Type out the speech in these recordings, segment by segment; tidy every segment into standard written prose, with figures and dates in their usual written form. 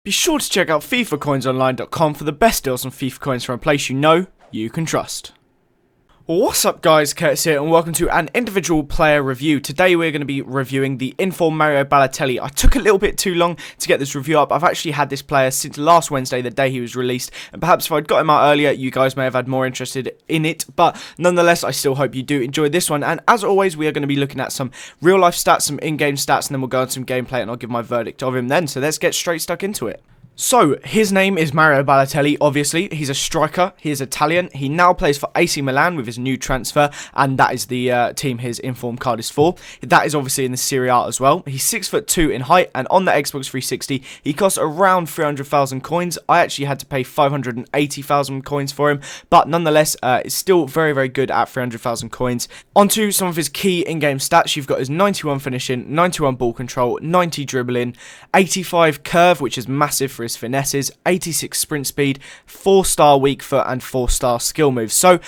Be sure to check out FIFAcoinsonline.com for the best deals on FIFA coins from a place you know you can trust. What's up guys, Curtis here and welcome to an individual player review. Today we're going to be reviewing the inform Mario Balotelli. I took a little bit too long to get this review up. I've actually had this player since last Wednesday, the day he was released, and perhaps if I'd got him out earlier you guys may have had more interested in it, but nonetheless I still hope you do enjoy this one. And as always we are going to be looking at some real life stats, some in-game stats, and then we'll go on some gameplay and I'll give my verdict of him then. So let's get straight stuck into it. So, his name is Mario Balotelli, obviously. He's a striker, he is Italian, he now plays for AC Milan with his new transfer, and that is the team his inform card is for. That is obviously in the Serie A as well. He's 6'2" in height, and on the Xbox 360, he costs around 300,000 coins. I actually had to pay 580,000 coins for him, but nonetheless, it's still very, very good at 300,000 coins. Onto some of his key in-game stats, you've got his 91 finishing, 91 ball control, 90 dribbling, 85 curve, which is massive for his finesses, 86 sprint speed, 4-star weak foot, and 4-star skill moves. So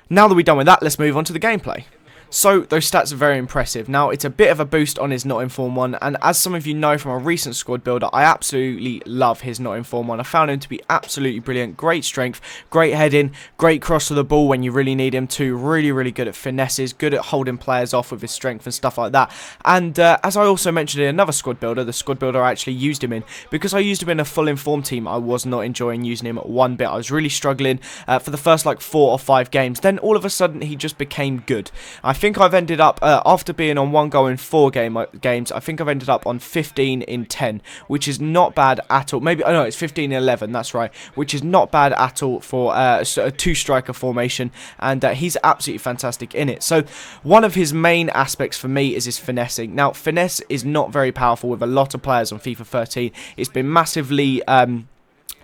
now that we're done with that, let's move on to the gameplay. So, those stats are very impressive. Now, it's a bit of a boost on his not informed one, and as some of you know from a recent squad builder, I absolutely love his not informed one. I found him to be absolutely brilliant. Great strength, great heading, great cross to the ball when you really need him to, really, really good at finesses, good at holding players off with his strength and stuff like that. And as I also mentioned in another squad builder, the squad builder I actually used him in, because I used him in a full informed team, I was not enjoying using him one bit. I was really struggling for the first like 4 or 5 games. Then all of a sudden, he just became good. I think I've ended up, after being on 1 goal in 4 games, I think I've ended up on 15 in 10, which is not bad at all. Maybe, oh no, it's 15 in 11, that's right, which is not bad at all for a 2-striker formation, and he's absolutely fantastic in it. So, one of his main aspects for me is his finessing. Now, finesse is not very powerful with a lot of players on FIFA 13. It's been massively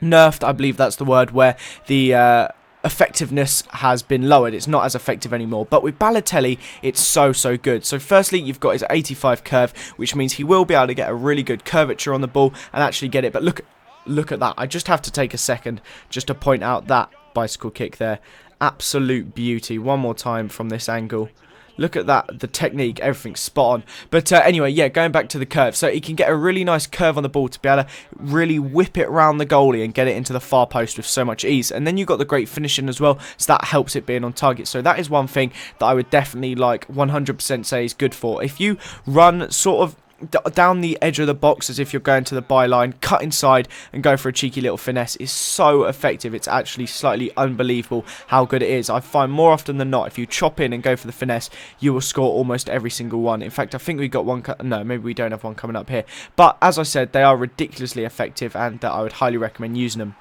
nerfed, I believe that's the word, where the effectiveness has been lowered. It's not as effective anymore, but with Balotelli it's so good. So firstly you've got his 85 curve, which means he will be able to get a really good curvature on the ball and actually get it. But look at that. I just have to take a second just to point out that bicycle kick there. Absolute beauty. One more time from this angle. Look at that, the technique, everything's spot on. But anyway, yeah, going back to the curve. So he can get a really nice curve on the ball to be able to really whip it around the goalie and get it into the far post with so much ease. And then you've got the great finishing as well, so that helps it being on target. So that is one thing that I would definitely like 100% say is good for. If you run sort of down the edge of the box as if you're going to the byline, cut inside and go for a cheeky little finesse is so effective. It's actually slightly unbelievable how good it is. I find more often than not if you chop in and go for the finesse you will score almost every single one. In fact I think we got one, no maybe we don't have one coming up here, but as I said they are ridiculously effective and I would highly recommend using them.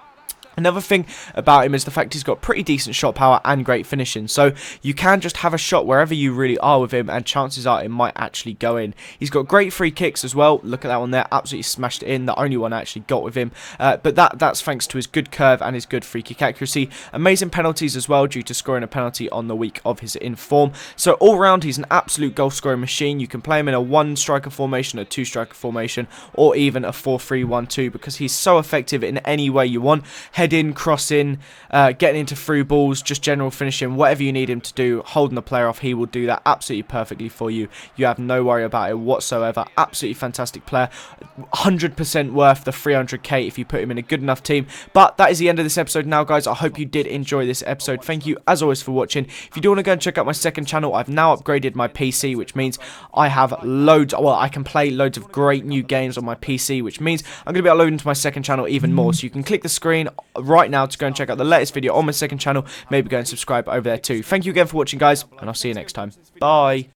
Another thing about him is the fact he's got pretty decent shot power and great finishing. So you can just have a shot wherever you really are with him and chances are it might actually go in. He's got great free kicks as well. Look at that one there. Absolutely smashed it in. The only one I actually got with him. But that's thanks to his good curve and his good free kick accuracy. Amazing penalties as well due to scoring a penalty on the week of his inform. So all round he's an absolute goal scoring machine. You can play him in a 1-striker formation, a 2-striker formation or even a 4-3-1-2 because he's so effective in any way you want. Heading, crossing, getting into through balls, just general finishing, whatever you need him to do, holding the player off, he will do that absolutely perfectly for you. You have no worry about it whatsoever. Absolutely fantastic player. 100% worth the 300k if you put him in a good enough team. But that is the end of this episode now, guys. I hope you did enjoy this episode. Thank you, as always, for watching. If you do want to go and check out my second channel, I've now upgraded my PC, which means I have loads, well, I can play loads of great new games on my PC, which means I'm going to be uploading to my second channel even more. So you can click the screen right now to go and check out the latest video on my second channel. Maybe go and subscribe over there too. Thank you again for watching, guys, and I'll see you next time. Bye.